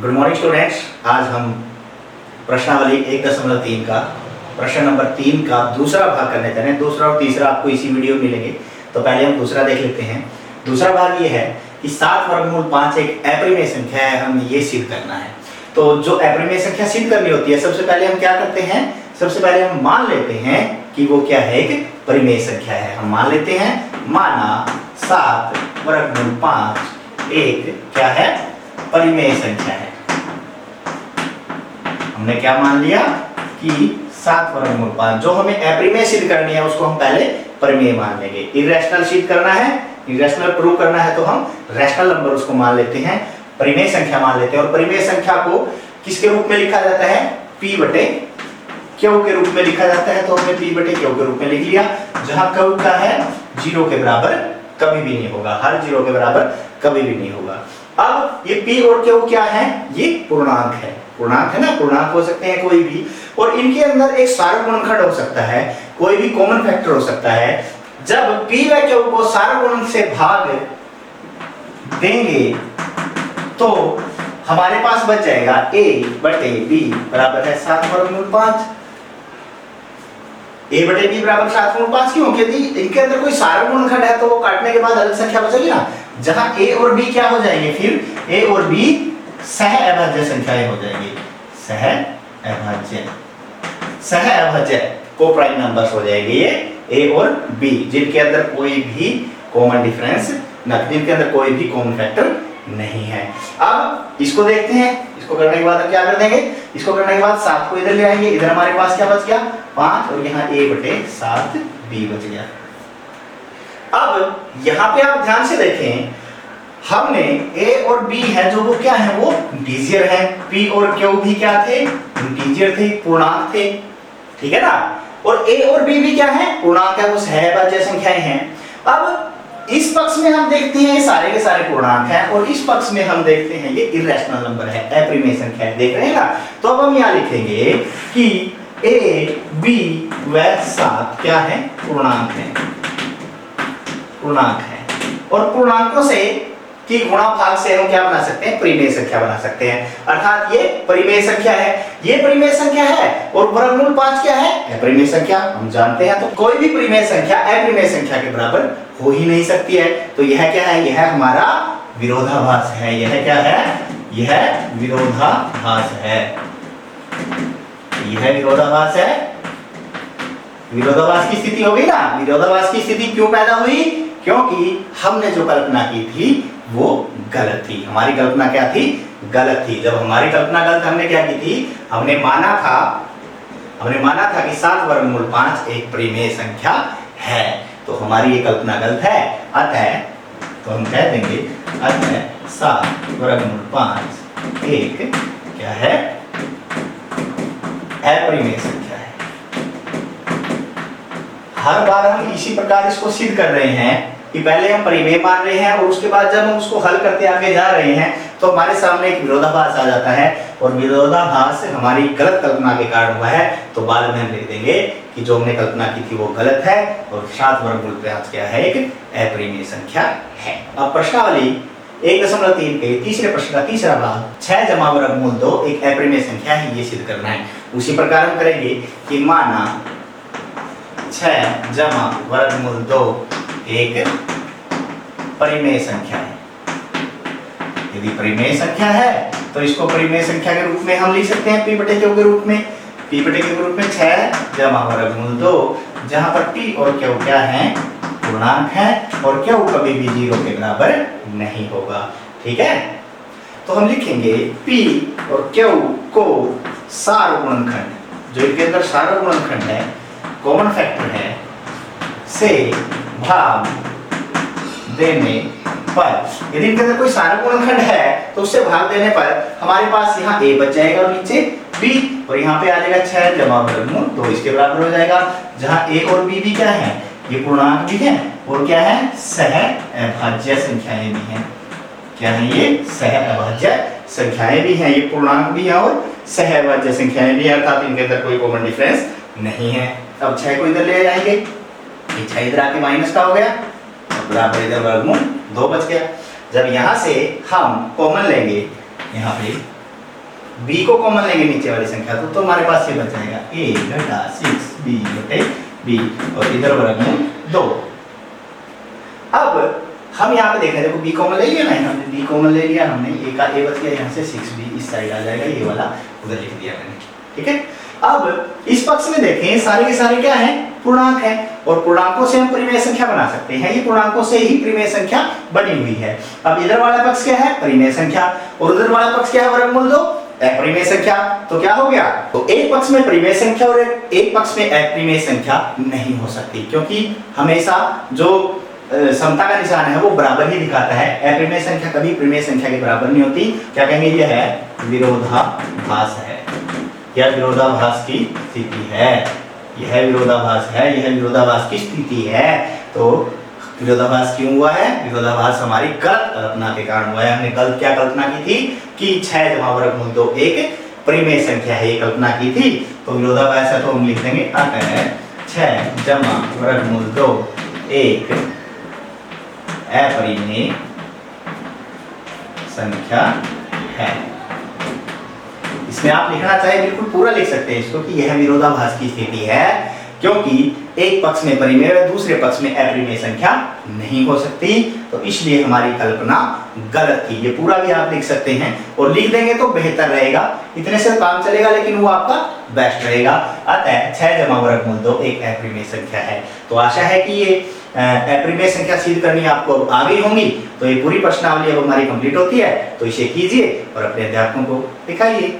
Good morning students. आज हम प्रश्नावली 1.3 का प्रश्न नंबर 3 का दूसरा भाग करने जा रहे हैं। दूसरा और तीसरा आपको इसी वीडियो में मिलेंगे, तो पहले हम दूसरा देख लेते हैं। दूसरा भाग ये है कि 7 वर्गमूल 5 एक अपरिमेय संख्या है, हमें ये सिद्ध करना है। तो जो अपरिमेय संख्या सिद्ध करनी होती है, सबसे पहले हम क्या करते हैं, सबसे पहले हम मान लेते हैं कि वो क्या है, एक परिमेय संख्या है। हम मान लेते हैं, माना 7 वर्गमूल 5 एक क्या है, परिमेय संख्या है। हमने क्या मान लिया कि 7 वर्गमूल 5, जो हमें अपरिमेय सिद्ध करनी है उसको हम पहले परिमेय मान लेंगे। इरेशनल सिद्ध करना है, इरेशनल प्रूव करना है, तो हम रैशनल नंबर उसको मान लेते हैं, परिमेय संख्या मान लेते हैं। और परिमेय संख्या को किसके रूप में लिखा जाता है, p बटे q के रूप में लिखा जाता है। तो हमने p बटे q के रूप में लिख लिया, जहां q का है 0 के बराबर कभी भी नहीं होगा, हर 0 के बराबर कभी भी नहीं होगा। अब ये p और q क्या है, ये पूर्णांक है, पूर्णांक है ना, पूर्णांक हो सकते हैं कोई भी, और इनके अंदर एक सार्वगुणनखंड हो सकता है, कोई भी कॉमन फैक्टर हो सकता है। जब p व q को सार्वगुणन से भाग देंगे तो हमारे पास बच जाएगा a बटे b बराबर है 7 वर्गमूल 5। a बटे b बराबर 7 वर्गमूल 5 क्यों? क्योंकि इनके अंदर कोई सार्वगुणनखंड है, तो वो काटने के बाद अलग संख्या बचेगी ना, जहां a और b क्या हो जाएंगे, फिर a और b सह अभाज्य संख्याएं हो जाएंगी। सह अभाज्य को प्राइम नंबर्स हो जाएंगे ये a और b, जिनके अंदर कोई भी कॉमन डिफरेंस न, जिनके अंदर कोई भी कॉमन फैक्टर नहीं है। अब इसको देखते हैं, इसको करने के बाद हम क्या कर देंगे, इसको करने के बाद 7 को इधर ले आएंगे, इधर हमारे पास क्या बच गया 5, और यहाँ a बटे 7 b बच गया। अब यहाँ पे आप ध्यान से देखें, हमने a और b है जो वो क्या है, वो इंटीजर है। p और q भी क्या थे, इंटीजर थे, पूर्णांक थे, ठीक है ना। और a और b भी क्या है, पूर्णांक है, वो सहअभाज्य संख्याएं हैं। अब इस पक्ष में हम देखते हैं ये सारे के सारे पूर्णांक हैं, और इस पक्ष में हम देखते हैं ये इरेशनल नंबर है, अपरिमेय संख्या है, देख रहे हैं ना। तो अब हम यहाँ लिखेंगे कि a b व 7 क्या है, पूर्णांक है, पूर्णांक है। और पूर्णांकों से कि गुणा भाग से हम क्या बना सकते हैं, परिमेय संख्या बना सकते हैं। अर्थात ये परिमेय संख्या है, ये परिमेय संख्या है, और वर्गमूल 5 क्या है, अपरिमेय संख्या, हम जानते हैं। तो कोई भी परिमेय संख्या अपरिमेय संख्या के बराबर हो ही नहीं सकती है। तो यह क्या है, यह हमारा विरोधाभास है। यह क्या है, यह विरोधाभास है, यह विरोधाभास है। विरोधाभास की स्थिति हो गई ना। विरोधाभास की स्थिति क्यों पैदा हुई, क्योंकि हमने जो कल्पना की थी वो गलत थी। हमारी कल्पना क्या थी, गलत थी। जब हमारी कल्पना गलत, हमने क्या की थी, हमने माना था कि 7 वर्गमूल 5 एक परिमेय संख्या है। तो हमारी ये कल्पना गलत है, अतः तो हम कह देंगे अतः 7 वर्गमूल 5 एक क्या है, अपरिमेय संख्या है। हर बार हम इसी प्रकार इसको सिद्ध कर रहे हैं कि पहले हम परिमेय मान रहे हैं, और उसके बाद जब हम उसको हल करते आगे जा रहे हैं तो हमारे सामने एक विरोधाभास आ जाता है, और विरोधाभास हमारी गलत कल्पना के कारण हुआ है। तो बाद में हम लिख देंगे कि जो हमने कल्पना की थी वो गलत है, और 7 वर्गमूल 5 क्या है, एक अपरिमेय संख्या है। अब प्रश्नावली 1.3 के तीसरे प्रश्न का तीसरा भाग, 6 जमा वर्गमूल 2 एक अपरिमेय संख्या है, ये सिद्ध करना है। उसी प्रकार हम करेंगे कि माना 6 जमा वर्गमूल 2 एक परिमेय संख्या है। यदि परिमेय संख्या है तो इसको परिमेय संख्या के रूप में हम लिख सकते हैं p बटे q के रूप में। p बटे q के रूप में 6 जमा वर्गमूल 2, जहां पर p और q क्या है, पूर्णांक है, और q कभी भी 0 के बराबर नहीं होगा, ठीक है। तो हम लिखेंगे p और q को सार्वगुणनखंड, जो इनके अंदर सार्वगुणनखंड है, कॉमन फैक्टर है, से भाग देने पर, यदि इनके अंदर कोई सार्वगुणनखंड है तो उससे भाग देने पर हमारे पास यहाँ a बच जाएगा, और नीचे b, और यहाँ पे आ जाएगा 6 जमा वर्गमूल 2 इसके बराबर हो जाएगा, जहाँ a और b भी क्या है, ये पूर्णांक भी है, और क्या है, सह अभाज्य संख्याएं भी हैं। क्या है ये, सह अभाज्य संख्याएं भी हैं, ये पूर्णांक भी है और सह अभाज्य संख्याएं भी हैं, अर्थात इनके अंदर कोई कॉमन डिफरेंस नहीं है। अब 6 को इधर ले जाएंगे, 6 इधर आके माइनस का हो गया, बराबर इधर वर्गमूल 2 बच गया। जब यहाँ से हम कॉमन लेंगे, यहाँ पे b को कॉमन लेंगे नीचे वाली संख्या तो हमारे पास ये बच जाएगा a घटा 6b बटे b और इधर वर्गमूल 2। अब हम यहाँ पे देखें, देखो b कॉमन ले लिया ना, हमने b कॉमन ले लिया, हमने a का a बच गया, यहाँ से 6b इस साइड आ जाएगा, ये वाला उधर लिख दिया मैंने, ठीक है। अब इस पक्ष में देखें, सारे के सारे क्या है, पूर्णांक है, और पूर्णांकों से हम परिमेय संख्या बना सकते हैं, ये पूर्णांकों से ही परिमेय संख्या बनी हुई है। अब इधर वाला पक्ष क्या है, परिमेय संख्या, और उधर वाला पक्ष क्या है, वर्गमूल 2, अपरिमेय संख्या। तो क्या हो गया, तो एक पक्ष में परिमेय संख्या और एक पक्ष में अपरिमेय संख्या नहीं हो सकती, क्योंकि हमेशा जो समता का निशान है वो बराबर ही दिखाता है। अपरिमेय संख्या कभी परिमेय संख्या के बराबर नहीं होती। क्या कहेंगे, ये है विरोधाभास है, यह विरोधाभास की स्थिति है, यह विरोधाभास है, यह विरोधाभास की स्थिति है। तो विरोधाभास क्यों हुआ है, विरोधाभास हमारी गलत कल्पना के कारण हुआ है। हमने क्या कल्पना की थी कि 6 जमा वर्गमूल 2 एक परिमेय संख्या है, ये कल्पना की थी। तो विरोधाभास है तो हम लिख देंगे अतः 6 जमा वर्गमूल 2 एक अपरिमेय संख्या है। इसमें आप लिखना चाहे बिल्कुल पूरा लिख सकते हैं इसको कि यह विरोधाभास की स्थिति है, क्योंकि एक पक्ष में परिमेय और दूसरे पक्ष में अपरिमेय संख्या नहीं हो सकती। तो इसलिए हमारी कल्पना गलत थी। ये पूरा भी आप लिख सकते हैं, और लिख देंगे तो बेहतर रहेगा, इतने से काम चलेगा, लेकिन वो आपका बेस्ट रहेगा। अतः 6 जमा वर्गमूल 2 एक अपरिमेय संख्या है। तो आशा है कि ये अपरिमेय संख्या सिद्ध करनी आपको आ गई होंगी। तो ये पूरी प्रश्नावली अब हमारी कंप्लीट होती है, तो इसे कीजिए और अपने अध्यापकों को दिखाइए।